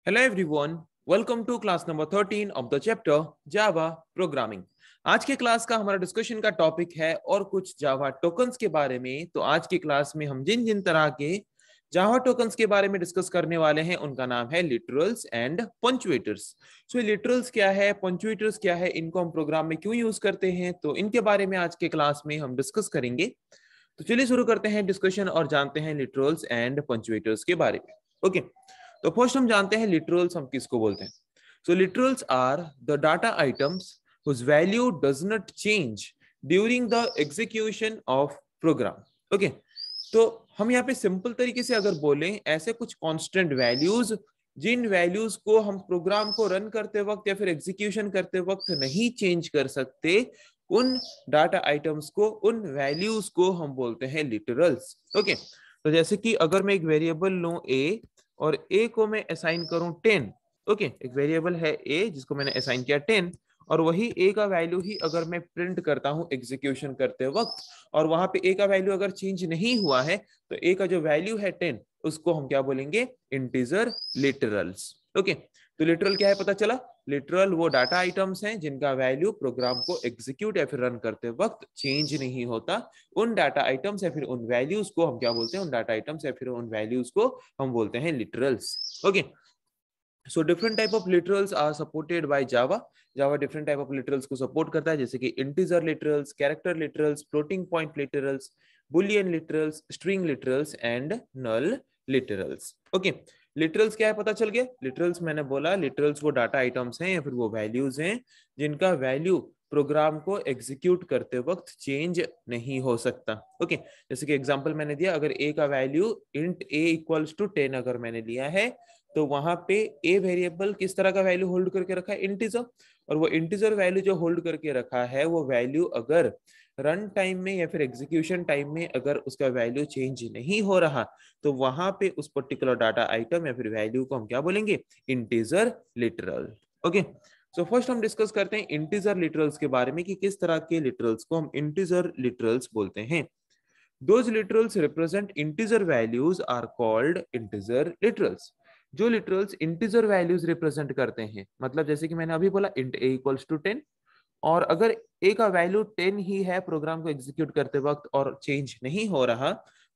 Hello everyone, welcome to class number 13 of the chapter Java Programming। आज के class का हमारा डिस्कशन का टॉपिक है और कुछ जावा टोकन्स के बारे में। तो आज की क्लास में हम जिन जिन तरह के जावा टोकन्स के बारे में डिस्कस करने वाले हैं उनका नाम है लिटरल्स एंड पंक्चुएटर्स। सो लिटरल्स क्या है, पंक्चुएटर्स क्या है, इनको हम प्रोग्राम में क्यों यूज करते हैं, तो इनके बारे में आज के क्लास में हम डिस्कस करेंगे। तो चलिए शुरू करते हैं डिस्कशन और जानते हैं लिटरल्स एंड पंक्चुएटर्स के बारे में। ओके, तो फर्स्ट हम जानते हैं लिटरल्स हम किसको बोलते हैं। So literals are the data items whose value does not change during the execution of program। Okay, तो हम यहाँ पे सिंपल तरीके से अगर बोलें, ऐसे कुछ कांस्टेंट वैल्यूज जिन वैल्यूज को हम प्रोग्राम को रन करते वक्त या फिर एग्जीक्यूशन करते वक्त नहीं चेंज कर सकते, उन डाटा आइटम्स को, उन वैल्यूज को हम बोलते हैं लिटरल्स। ओके, तो जैसे कि अगर मैं एक वेरिएबल लूं a और a को मैं असाइन करूं 10। ओके, एक वेरिएबल है a जिसको मैंने असाइन किया 10 और वही a का वैल्यू ही अगर मैं प्रिंट करता हूं एग्जीक्यूशन करते वक्त और वहां पे a का वैल्यू अगर चेंज नहीं हुआ है तो a का जो वैल्यू है 10 उसको हम क्या बोलेंगे, इंटीजर लिटरल्स। ओके, तो लिटरल क्या है पता चला। लिटरल वो डाटा आइटम्स हैं जिनका वैल्यू प्रोग्राम को एग्जीक्यूट या फिर रन करते वक्त चेंज नहीं होता। उन डाटा आइटम्स या फिर उन वैल्यूज को हम क्या बोलते हैं, उन डाटा आइटम्स या फिर उन वैल्यूज को हम बोलते हैं literals. Okay, so different type of literals are supported by Java. Java different type of literals को सपोर्ट करता है, जैसे कि integer literals, character literals, floating point literals, boolean literals, string literals and null literals. Okay, literals क्या है पता चल गया। लिटरल्स मैंने बोला, लिटरल्स वो डाटा आइटम्स हैं या फिर वो वैल्यूज हैं जिनका वैल्यू प्रोग्राम को एग्जीक्यूट करते वक्त चेंज नहीं हो सकता। ओके, जैसे कि एग्जांपल मैंने दिया, अगर a का value int a equals to 10 अगर मैंने लिया है तो वहां पे a वेरिएबल किस तरह का वैल्यू होल्ड करके रखा है, इंटीजर। और वो इंटीजर वैल्यू जो होल्ड करके रखा है वो वैल्यू अगर रन टाइम में या फिर एग्जीक्यूशन टाइम में अगर उसका वैल्यू चेंज नहीं हो रहा तो वहां पे उस पर्टिकुलर डाटा आइटम या फिर वैल्यू को हम क्या बोलेंगे, integer literal. Okay, so first हम डिस्कस करते हैं इंटीजर लिटरल्स के बारे में कि किस तरह के लिटरल्स को हम इंटीजर लिटरल्स बोलते हैं। Those literals represent integer values are called integer literals। जो लिटरल्स इंटीजर वैल्यूज रिप्रेजेंट करते हैं, मतलब जैसे कि मैंने अभी बोला इंट a इक्वल्स टू 10 और अगर a का वैल्यू 10 ही है प्रोग्राम को एग्जीक्यूट करते वक्त और चेंज नहीं हो रहा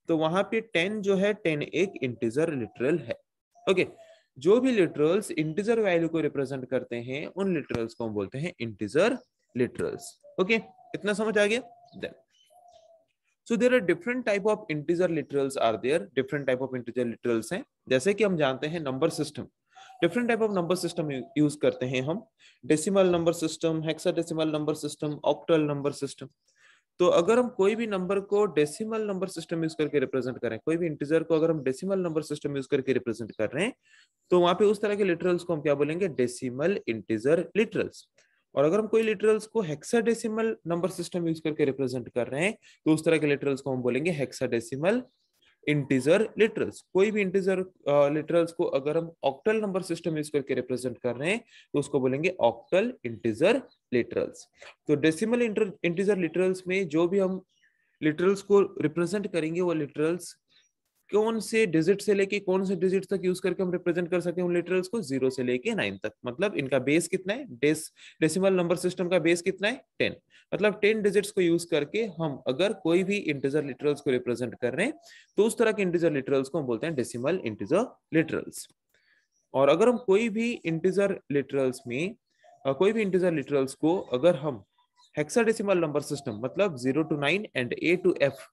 तो वहां पे 10 जो है 10 एक इंटीजर लिटरल है। ओके, जो भी लिटरल्स इंटीजर वैल्यू को रिप्रेजेंट करते हैं उन लिटरल्स को हम बोलते हैं इंटीजर लिटरल्स। ओके, इतना समझ आ गया। Then so there are different type of integer literals are there. Different type of integer literals हैं, जैसे कि हम जानते हैं number system. Different type of number system use करते हैं हम, decimal number system, hexadecimal number system, octal number system. तो अगर हम कोई भी नंबर को डेसिमल नंबर सिस्टम यूज करके रिप्रेजेंट करें, कोई भी इंटीजर को अगर हम डेसिमल नंबर सिस्टम यूज करके रिप्रेजेंट कर रहे हैं तो वहां पे उस तरह के लिटरल्स को हम क्या बोलेंगे, डेसिमल इंटीजर लिटरल्स। और अगर हम कोई लिटरल्स को हेक्साडेसिमल नंबर सिस्टम यूज करके रिप्रेजेंट कर रहे हैं तो उस तरह के लिटरल्स को हम बोलेंगे हेक्साडेसिमल इंटीजर लिटरल्स। कोई भी इंटीजर लिटरल्स को अगर हम ऑक्टल नंबर सिस्टम यूज करके रिप्रेजेंट कर रहे हैं तो उसको बोलेंगे ऑक्टल इंटीजर लिटरल्स। तो डेसिमल इंटीजर लिटरल्स में जो भी हम लिटरल्स को रिप्रेजेंट करेंगे वो लिटरल्स कौन से डिजिट से लेके कौन से डिजिट तक यूज करके हम रिप्रेजेंट कर सकते हैं उन लिटरल्स को, 0 से लेके 9 तक। मतलब इनका बेस कितना है, डेसिमल नंबर सिस्टम का बेस कितना है, 10। मतलब 10 डिजिट्स को यूज करके हम अगर कोई भी इंटीजर लिटरल्स को रिप्रेजेंट कर रहे हैं तो उस तरह के इंटीजर लिटरल्स को हम बोलते हैं डेसिमल इंटीजर लिटरल्स। और अगर हम कोई भी इंटीजर लिटरल्स में कोई भी इंटीजर लिटरल्स को अगर हम हेक्साडेसिमल नंबर सिस्टम मतलब 0 to 9 and A to F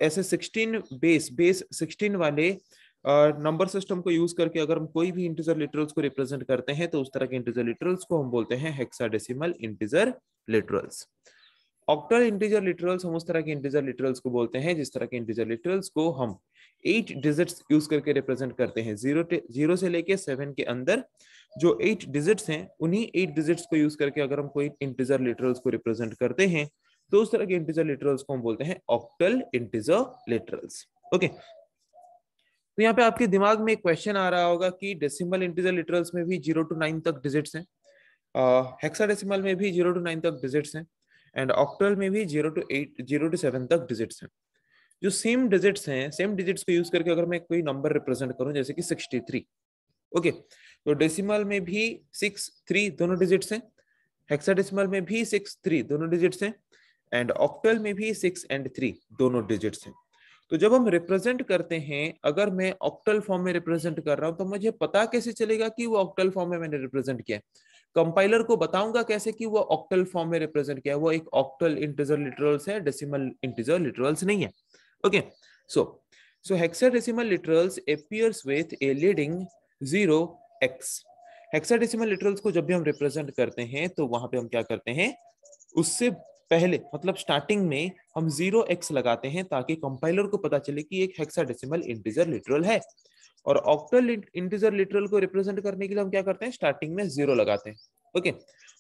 ऐसे 16 बेस 16 वाले नंबर सिस्टम को यूज करके अगर हम कोई भी इंटीजर लिटरल्स को रिप्रेजेंट करते हैं तो उस तरह के इंटीजर लिटरल्स को हम बोलते हैं hexadecimal integer literals. Octal integer literals हम उस तरह के इंटीजर लिटरल्स को बोलते हैं जिस तरह के इंटीजर लिटरल्स को हम 8 डिजिट्स यूज करके रिप्रेजेंट करते हैं। जीरो से लेके 7 के अंदर जो 8 डिजिट्स हैं उन्हीं 8 डिजिट्स को यूज करके अगर हम कोई इंटीजर लिटरल्स को रिप्रेजेंट करते हैं तो उस तरह के इंटीजर लिटरल्स को हम बोलते हैं ऑक्टल इंटीजर लिटरल्स। ओके, तो यहाँ पे आपके दिमाग में एक क्वेश्चन आ रहा होगा कि डेसिमल इंटीजर लिटरल्स में भी 0 to 9 तक डिजिट्स हैं, हेक्साडेसिमल में भी 0 to 9 तक डिजिट्स हैं एंड ऑक्टल में भी 0 to 7 तक डिजिट्स हैं। जो सेम डिजिट्स हैं, सेम डिजिट्स को यूज करके अगर मैं कोई नंबर रिप्रेजेंट करूं जैसे कि 63, ओके, तो डेसिमल में भी 6 3 दोनों डिजिट्स हैं, हेक्साडेसिमल में भी 6 3 दोनों डिजिट्स हैं, एंड ऑक्टल में भी 6 और 3 दोनों डिजिट्स हैं। तो जब हम रिप्रेजेंट करते हैं, अगर मैं ऑक्टल फॉर्म में रिप्रेजेंट कर रहा हूं तो मुझे पता कैसे चलेगा कि वो ऑक्टल फॉर्म में मैंने रिप्रेजेंट किया है? कंपाइलर को बताऊंगा कैसे कि वो ऑक्टल फॉर्म में रिप्रेजेंट किया है? वो एक ऑक्टल इंटीजर लिटरल्स है, डेसिमल इंटीजर लिटरल्स नहीं है। Okay, so hexadecimal literals appears with a leading 0x। Hexadecimal literals को जब भी हम रिप्रेजेंट करते हैं तो वहां पे हम क्या करते हैं, उससे पहले मतलब स्टार्टिंग में हम 0x लगाते हैं ताकि कंपाइलर को पता चले कि एक हेक्साडेसिमल इंटीजर लिटरल है। और ऑक्टल इंटीजर लिटरल को रिप्रेजेंट करने के लिए हम क्या करते हैं, स्टार्टिंग में 0 लगाते हैं। ओके,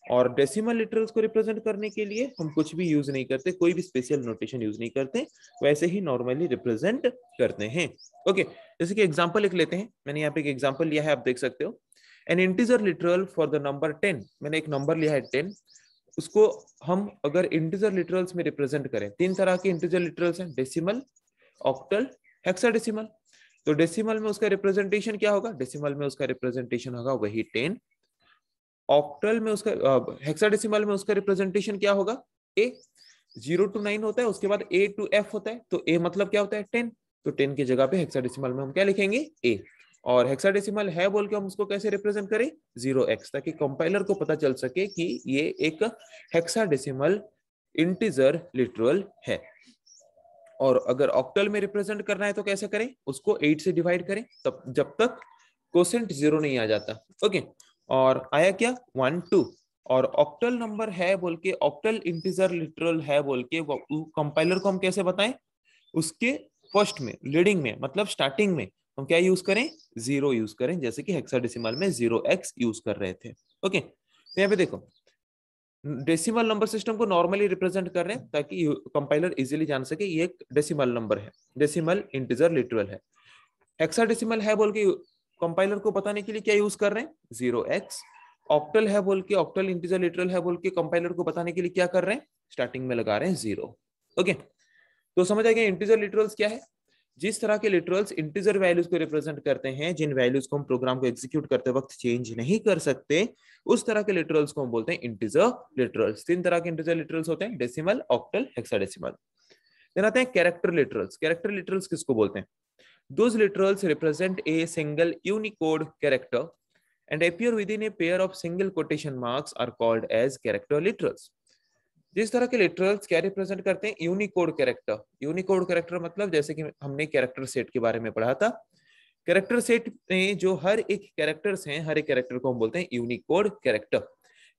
और डेसिमल लिटरल्स को रिप्रेजेंट करने के लिए हम कुछ भी यूज नहीं करते, कोई भी स्पेशल नोटेशन यूज नहीं करते, वैसे ही नॉर्मली रिप्रेजेंट करते हैं। ओके, जैसे कि एग्जांपल लिख लेते हैं, मैंने यहाँ पे एक एग्जांपल लिया है, आप देख सकते हो। N integer literal for the number 10, मैंने एक नंबर लिया है 10, उसको हम अगर इंटीजर लिटरल्स में रिप्रेजेंट करें, 3 तरह के इंटीजर लिटरल्स हैं, डेसिमल, ऑक्टल, हेक्साडेसिमल। तो डेसिमल में उसका रिप्रेजेंटेशन क्या होगा, डेसिमल में उसका रिप्रेजेंटेशन होगा वही 10, ऑक्टल में उसका हेक्साडेसिमल में उसका रिप्रेजेंटेशन क्या होगा, ए। 0 to 9 होता है, उसके बाद A to F होता है, तो A मतलब क्या होता है 10, तो 10 की जगह पे हेक्साडेसिमल में हम क्या लिखेंगे, A। और हेक्साडेसिमल है बोल के हम उसको कैसे रिप्रेजेंट करें, 0x, ताकि कंपाइलर को पता चल सके कि ये एक हेक्साडेसिमल इंटीजर लिटरल है। और अगर ऑक्टल में रिप्रेजेंट करना है तो कैसे करें, उसको 8 से डिवाइड करें, तब जब तक कोसेंट 0 नहीं आ जाता। ओके, और आया क्या 1 2, और ऑक्टल नंबर है बोल के, ऑक्टल इंटीजर लिटरल है बोल के कंपाइलर को हम कैसे बताएं, उसके फर्स्ट में लीडिंग में मतलब स्टार्टिंग में हम क्या यूज करें, 0 यूज करें, जैसे कि हेक्साडेसिमल में 0x यूज कर रहे थे। ओके, तो यहाँ पे देखो डेसिमल नंबर सिस्टम को नॉर्मली रिप्रेजेंट कर रहे हैं ताकि कंपाइलर इजीली जान सके ये एक डेसिमल नंबर है, डेसिमल इंटीजर लिटरल है। हेक्साडेसिमल है बोल के कंपाइलर को बताने के लिए क्या यूज कर रहे हैं, 0x। ऑक्टल है बोल के, ऑक्टल इंटीजर लिटरल है बोल के कंपाइलर को बताने के लिए क्या कर रहे हैं, स्टार्टिंग में लगा रहे हैं 0। ओके, तो समझ आ गया इंटीजर लिटरल्स क्या है। जिस तरह के लिटरल्स इंटीजर वैल्यूज को रिप्रेजेंट करते हैं, जिन वैल्यूज को हम प्रोग्राम को एग्जीक्यूट करते वक्त चेंज नहीं कर सकते, उस तरह के लिटरल्स को हम बोलते हैं इंटीजर लिटरल्स। 3 तरह के इंटीजर लिटरल्स होते हैं, डेसिमल, ऑक्टल, हेक्साडेसिमल। देन आते हैं कैरेक्टर लिटरल्स। कैरेक्टर लिटरल्स किसको बोलते हैं, those literals represent a single Unicode character and appear within a pair of single quotation marks are called as character literals। जिस तरह के लिटरल्स क्या रिप्रेजेंट करते हैं, यूनिकोड कैरेक्टर। यूनिकोड कैरेक्टर मतलब जैसे कि हमने कैरेक्टर सेट के बारे में पढ़ा था, कैरेक्टर सेट में जो हर एक कैरेक्टर्स हैं, हर एक कैरेक्टर को हम बोलते हैं यूनिकोड कैरेक्टर,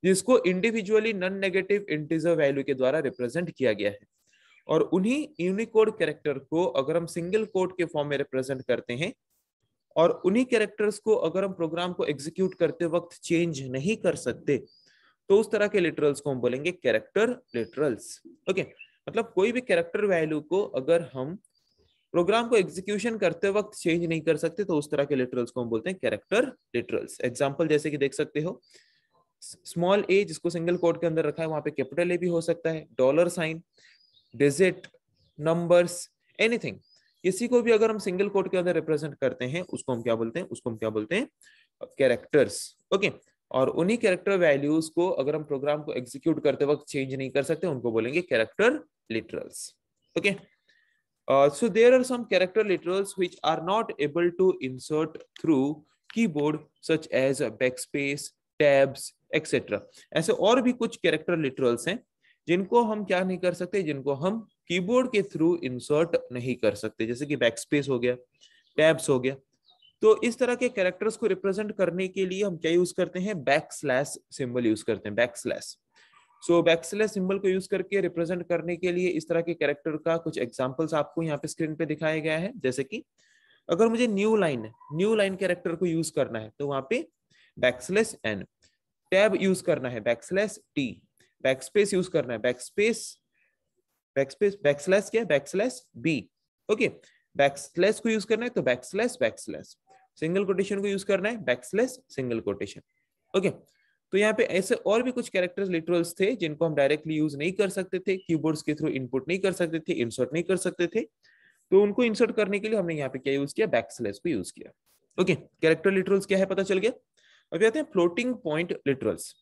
जिसको individually non negative integer value के द्वारा रिप्रेजेंट किया गया है। और उन्हीं यूनिकोड कैरेक्टर को अगर हम सिंगल कोड के फॉर्म में रिप्रेजेंट करते हैं, और उन्हीं कैरेक्टर्स को अगर हम प्रोग्राम को एग्जीक्यूट करते वक्त चेंज नहीं कर सकते, तो उस तरह के लिटरल्स को हम बोलेंगे कैरेक्टर लिटरल्स। ओके, मतलब कोई भी कैरेक्टर वैल्यू को अगर हम प्रोग्राम को एग्जीक्यूशन करते वक्त चेंज नहीं कर सकते, तो उस तरह के लिटरल्स को हम बोलते हैं कैरेक्टर लिटरल्स। एग्जांपल जैसे कि देख सकते हो, स्मॉल ए जिसको सिंगल कोड के अंदर रखा है, वहां पे कैपिटल ए भी हो सकता है, dollar sign, digit, numbers, anything, किसी को भी अगर हम सिंगल कोड के अंदर रिप्रेजेंट करते हैं, उसको हम क्या बोलते हैं, उसको हम क्या बोलते हैं, कैरेक्टर्स। ओके, और उन्हीं कैरेक्टर वैल्यूज को अगर हम प्रोग्राम को एग्जीक्यूट करते वक्त चेंज नहीं कर सकते, उनको बोलेंगे character literals. Okay, so there are some character literals which are not able to insert through keyboard such as backspace, tabs, etc। ऐसे और भी कुछ कैरेक्टर लिटरल्स हैं जिनको हम क्या नहीं कर सकते, जिनको हम कीबोर्ड के थ्रू इंसर्ट नहीं कर सकते, जैसे कि बैकस्पेस हो गया, टैब्स हो गया। तो इस तरह के कैरेक्टर्स को रिप्रेजेंट करने के लिए हम क्या यूज करते हैं, बैकस्लैश सिंबल यूज करते हैं, बैकस्लैश। सो बैकस्लैश सिंबल को यूज करके रिप्रेजेंट करने के लिए इस तरह के कैरेक्टर का कुछ एग्जांपल्स आपको यहाँ पे स्क्रीन पे दिखाया गया है। जैसे कि अगर मुझे न्यू लाइन कैरेक्टर को यूज करना है, तो वहां पे बैकस्लैश एन, टैब यूज करना है बैकस्लैश टी, बैकस्पेस यूज करना है बैकस्लैश क्या है, बैकस्लैश बी। ओके, बैकस्लैश को यूज करना है तो बैकस्लैश, सिंगल कोटेशन को यूज करना है बैकस्लैश सिंगल कोटेशन। ओके, तो यहाँ पे ऐसे और भी कुछ कैरेक्टर्स लिटरल्स थे जिनको हम डायरेक्टली यूज नहीं कर सकते थे, कीबोर्ड्स के थ्रू इनपुट नहीं कर सकते थे, इंसर्ट नहीं कर सकते थे, तो उनको इंसर्ट करने के लिए हमने यहाँ पे क्या यूज किया, बैकस्लैश को यूज किया। ओके, कैरेक्टर लिटरल्स क्या है पता चल गया। अभी आते हैं floating point literals.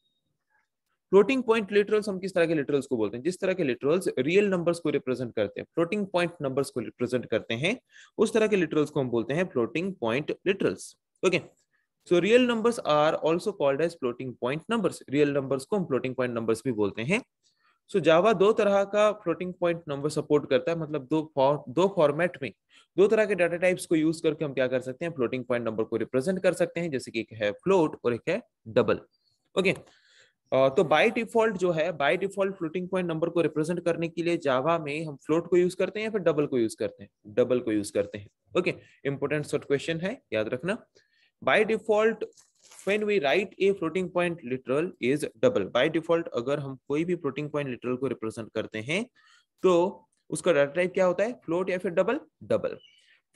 Floating point literals हम किस तरह के लिटरल्स को बोलते हैं? जिस तरह के लिटरल्स रियल नंबर्स को रिप्रेजेंट करते हैं, फ्लोटिंग पॉइंट नंबर्स को रिप्रेजेंट करते हैं, उस तरह के लिटरल्स को हम बोलते हैं floating point literals. Okay, so real numbers are also called as floating point numbers. Real numbers को हम फ्लोटिंग पॉइंट नंबर्स भी बोलते हैं। सो जावा दो तरह का फ्लोटिंग पॉइंट नंबर सपोर्ट करता है, मतलब दो फॉर्मेट में दो तरह के डाटा टाइप्स को यूज करके हम क्या कर सकते हैं, फ्लोटिंग पॉइंट नंबर को रिप्रेजेंट कर सकते हैं, जैसे कि एक है फ्लोट और एक है डबल। ओके, तो बाय डिफॉल्ट जो है, by default floating point number को रिप्रेजेंट करने के लिए जावा में हम फ्लोट को यूज करते हैं या फिर डबल को यूज करते हैं? डबल को यूज करते हैं। ओके, इंपॉर्टेंट शॉर्ट क्वेश्चन है, याद रखना। By default when we write a floating point literal is double, by default अगर हम कोई भी floating point literal को रिप्रेजेंट करते हैं तो उसका डाटा टाइप क्या होता है, फ्लोट या फिर डबल? डबल।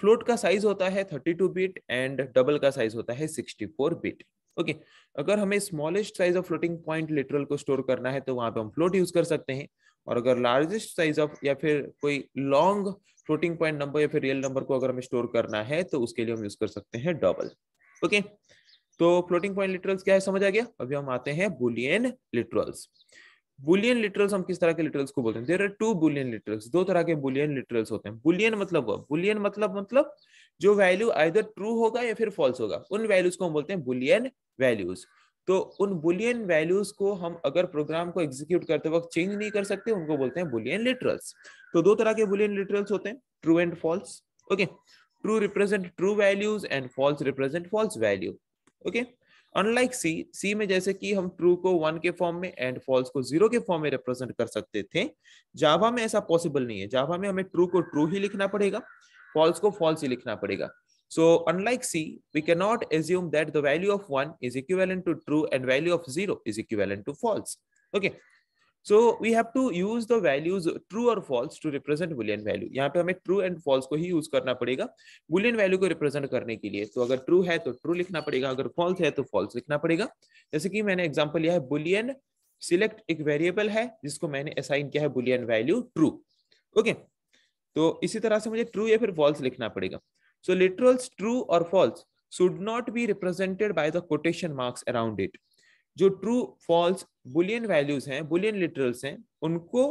फ्लोट का साइज होता है 32 बिट एंड डबल का साइज होता है 64 बिट। ओके, अगर हमें smallest size of floating point literal को स्टोर करना है तो वहां पे हम फ्लोट यूज कर सकते हैं, और अगर लार्जेस्ट साइज ऑफ या फिर कोई लॉन्ग फ्लोटिंग पॉइंट नंबर या फिर रियल नंबर को अगर हमें स्टोर करना है तो उसके लिए हम यूज कर सकते हैं डबल। ओके, तो फ्लोटिंग पॉइंट लिटरल्स क्या है समझ आ गया। अभी हम आते हैं बुलियन लिटरल्स। बुलियन लिटरल्स हम किस तरह के लिटरल्स को बोलते हैं? There are two boolean literals, दो तरह के बुलियन लिटरल्स होते हैं। बुलियन मतलब जो वैल्यू आइदर ट्रू होगा या फिर फॉल्स होगा, उन वैल्यूज को हम बोलते हैं बुलियन वैल्यूज। तो उन बुलियन वैल्यूज को हम अगर प्रोग्राम को एग्जीक्यूट करते वक्त चेंज नहीं कर सकते, उनको बोलते हैं बुलियन लिटरल्स। तो दो तरह के बुलियन लिटरल्स होते हैं, true and false. Okay, true represent true values and false represent false value. Okay, unlike C में जैसे कि हम ट्रू को 1 के फॉर्म में एंड फॉल्स को 0 के फॉर्म में रिप्रेजेंट कर सकते थे, जावा में ऐसा पॉसिबल नहीं है। जावा में हमें ट्रू को ट्रू ही लिखना पड़ेगा, फॉल्स को फॉल्स ही लिखना पड़ेगा। So unlike C, we cannot assume that the value of 1 is equivalent to true and value of 0 is equivalent to false. Okay, so we have to use the values true or false to represent boolean value. यहाँ पे हमें true and false को ही use करना पड़ेगा boolean value को represent करने के लिए। तो अगर true है तो true लिखना पड़ेगा, अगर false है तो false लिखना पड़ेगा। जैसे कि मैंने एग्जांपल लिया है boolean select, एक वेरिएबल है जिसको मैंने असाइन किया है boolean value true। ओके, तो इसी तरह से मुझे ट्रू या फिर फॉल्स लिखना पड़ेगा। सो लिटरल्स ट्रू और false should not be represented by the quotation marks around it. जो ट्रू फॉल्स बुलियन वैल्यूज हैं, बुलियन लिटरल्स हैं, उनको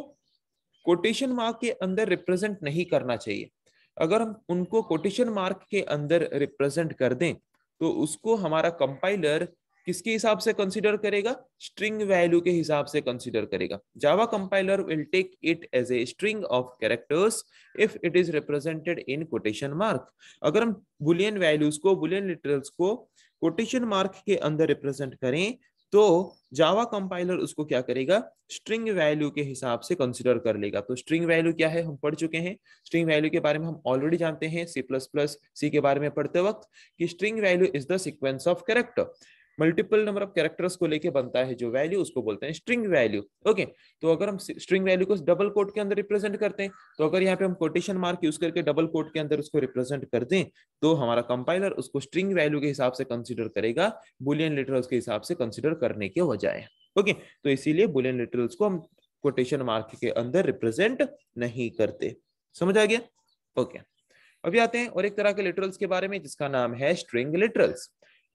कोटेशन मार्क के अंदर रिप्रेजेंट नहीं करना चाहिए। अगर हम उनको कोटेशन मार्क के अंदर रिप्रेजेंट कर दें तो उसको हमारा कंपाइलर किसके हिसाब से कंसीडर करेगा? स्ट्रिंग वैल्यू के हिसाब से कंसीडर करेगा। Java compiler will take it as a string of characters if it is represented in quotation mark. अगर हम बुलियन वैल्यूज को, बुलियन लिटरल्स को कोटेशन मार्क के अंदर रिप्रेजेंट करें तो जावा कंपाइलर उसको क्या करेगा? स्ट्रिंग वैल्यू के हिसाब से कंसीडर कर लेगा। तो स्ट्रिंग वैल्यू क्या है हम पढ़ चुके हैं, स्ट्रिंग वैल्यू के बारे में हम ऑलरेडी जानते हैं C++ के बारे में पढ़ते वक्त कि string value is the sequence of character. Multiple number of characters को लेके बनता है जो वैल्यू, उसको बोलते हैं स्ट्रिंग वैल्यू। ओके, तो अगर हम स्ट्रिंग वैल्यू को डबल कोट के अंदर रिप्रेजेंट करते हैं, तो अगर यहाँ पे हम कोटेशन मार्क यूज करके डबल कोट के अंदर उसको रिप्रेजेंट कर दें तो हमारा कंपाइलर उसको स्ट्रिंग वैल्यू के हिसाब से कंसीडर करेगा, बुलियन लिटरल्स के हिसाब से कंसीडर करने के बजाय। ओके, तो इसीलिए बुलियन लिटरल्स को हम कोटेशन मार्क के अंदर रिप्रेजेंट नहीं करते। समझ आ गया? ओके, अभी आते हैं और एक तरह के लिटरल्स के बारे में जिसका नाम है स्ट्रिंग लिटरल्स।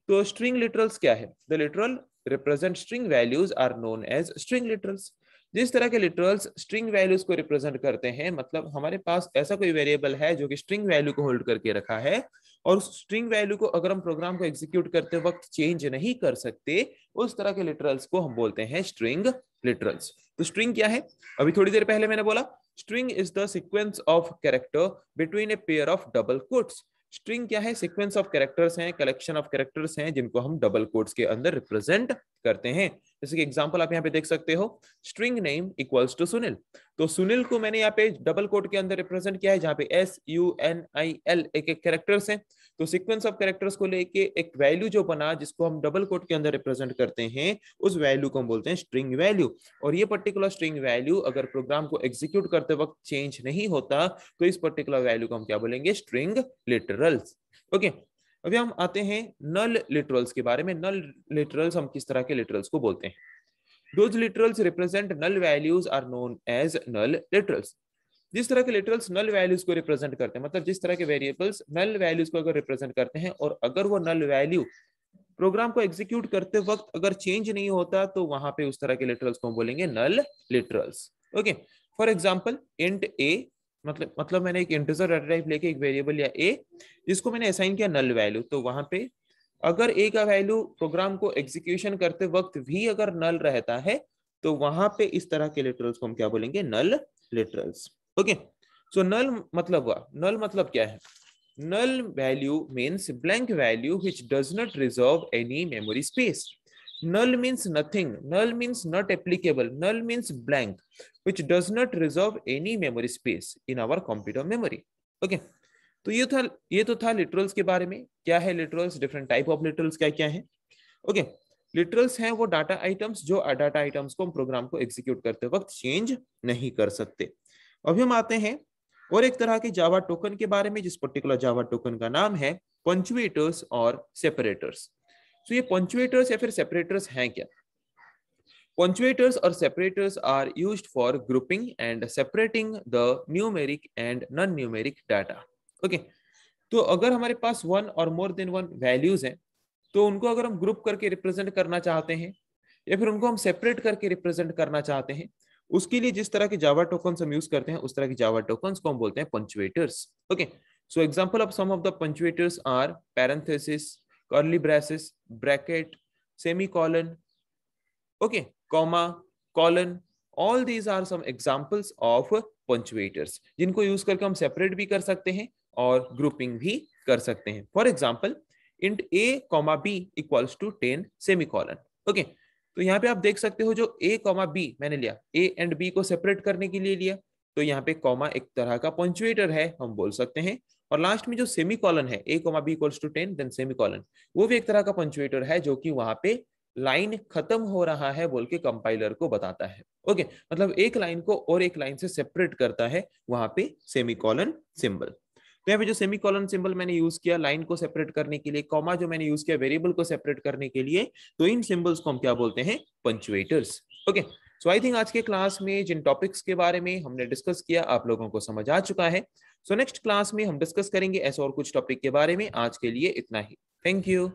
तो स्ट्रिंग लिटरल्स क्या है? The literal represent string values are known as string literals. जिस तरह के लिटरल्स स्ट्रिंग वैल्यूज को रिप्रेजेंट करते हैं, मतलब हमारे पास ऐसा कोई वेरिएबल है जो कि स्ट्रिंग वैल्यू को होल्ड करके रखा है और उस स्ट्रिंग वैल्यू को अगर हम प्रोग्राम को एग्जीक्यूट करते वक्त चेंज नहीं कर सकते, उस तरह के लिटरल्स को हम बोलते हैं स्ट्रिंग लिटरल्स। तो स्ट्रिंग क्या है? अभी थोड़ी देर पहले मैंने बोला string is the sequence of character between a pair of double quotes. String क्या है? सीक्वेंस ऑफ कैरेक्टर्स हैं, कलेक्शन ऑफ कैरेक्टर्स हैं जिनको हम डबल कोट्स के अंदर रिप्रेजेंट करते हैं। जैसे कि एग्जांपल आप यहाँ पे देख सकते हो, string name equals to Sunil. तो सुनील को मैंने यहाँ पे डबल कोट के अंदर रिप्रेजेंट किया है जहाँ पे SUNIL एक एक कैरेक्टर्स हैं। तो सीक्वेंस ऑफ कैरेक्टर्स को लेके एक वैल्यू जो बना जिसको हम डबल कोट के अंदर रिप्रेजेंट करते हैं, उस वैल्यू को हम बोलते हैं स्ट्रिंग वैल्यू। और ये पर्टिकुलर स्ट्रिंग वैल्यू अगर प्रोग्राम को एग्जीक्यूट करते वक्त चेंज नहीं होता तो इस पर्टिकुलर वैल्यू को हम क्या बोलेंगे? String literals. ओके, अभी हम आते हैं नल लिटरल्स के बारे में। नल लिटरल्स हम किस तरह के लिटरल्स को बोलते हैं? Those literals represent null values are known as null literals. जिस तरह के लिटरल्स नल वैल्यूज को रिप्रेजेंट करते हैं, मतलब जिस तरह के वेरिएबल्स नल वैल्यूज को अगर रिप्रेजेंट करते हैं और अगर वो नल वैल्यू प्रोग्राम को एग्जीक्यूट करते वक्त अगर चेंज नहीं होता तो वहां पे उस तरह के लिटरल्स को बोलेंगे null literals. Okay, for example int A, मतलब मैंने एक इंटीजर डाटा टाइप लेके एक वेरिएबल या ए जिसको मैंने असाइन किया नल वैल्यू, तो वहां पे अगर ए का वैल्यू प्रोग्राम को एग्जीक्यूशन करते वक्त भी अगर नल रहता है तो वहां पे इस तरह के लिटरल्स को हम क्या बोलेंगे, नल लिटरल्स। ओके, सो नल मतलब क्या है? Null value means blank value which does not reserve any memory space. Null means nothing. Null means not applicable. Null means blank which does not reserve any memory space in our computer memory. Okay. तो ये तो था literals के बारे में। क्या है literals, different type of literals क्या क्या है? ओके, लिटरल्स हैं वो डाटा आइटम्स जो डाटा आइटम्स को हम प्रोग्राम को एग्जीक्यूट करते वक्त चेंज नहीं कर सकते। अभी हम आते हैं और एक तरह के जावा टोकन के बारे में, जिस पर्टिकुलर जावा टोकन का नाम है पंक्चुएटर्स और सेपरेटर्स। तो ये पंक्चुएटर्स या फिर सेपरेटर्स हैं क्या? पंक्चुएटर्स और separators are used for grouping and separating the numeric and non numeric data. Okay, तो अगर हमारे पास वन और मोर देन वन वैल्यूज हैं तो उनको अगर हम ग्रुप करके रिप्रेजेंट करना चाहते हैं या फिर उनको हम सेपरेट करके रिप्रेजेंट करना चाहते हैं, उसके लिए जिस तरह के जावा टोकन्स हम यूज करते हैं उस तरह की जावा टोकन्स को हम बोलते हैं punctuators. Okay, so example of some of the punctuators are parenthesis, curly braces, bracket, semicolon, okay, comma, colon, all these are some examples of punctuators जिनको यूज करके हम सेपरेट भी कर सकते हैं और ग्रुपिंग भी कर सकते हैं। For example int a, b equals to 10 semicolon. Okay, तो यहाँ पे आप देख सकते हो जो a, b मैंने लिया, a एंड b को सेपरेट करने के लिए लिया, तो यहाँ पे कॉमा एक तरह का पंक्चुएटर है हम बोल सकते हैं, और लास्ट में जो सेमीकोलन है a, b equals to 10 then semicolon, वो भी एक तरह का पंक्चुएटर है जो कि वहां पे लाइन खत्म हो रहा है बोल के कंपाइलर को बताता है। ओके, मतलब एक लाइन को और एक लाइन से सेपरेट करता है वहां पे सेमीकोलन सिंबल। तो यहाँ पे जो सेमीकोलन सिंबल मैंने यूज किया लाइन को सेपरेट करने के लिए, कॉमा जो मैंने यूज किया वेरिएबल को सेपरेट करने के लिए, तो इन सिंबल्स को हम क्या बोलते हैं, punctuators. Okay, so I think आज के क्लास में जिन टॉपिक्स के बारे में हमने डिस्कस किया आप लोगों को समझ आ चुका है। सो नेक्स्ट क्लास में हम डिस्कस करेंगे ऐसे और कुछ टॉपिक के बारे में। आज के लिए इतना ही, थैंक यू।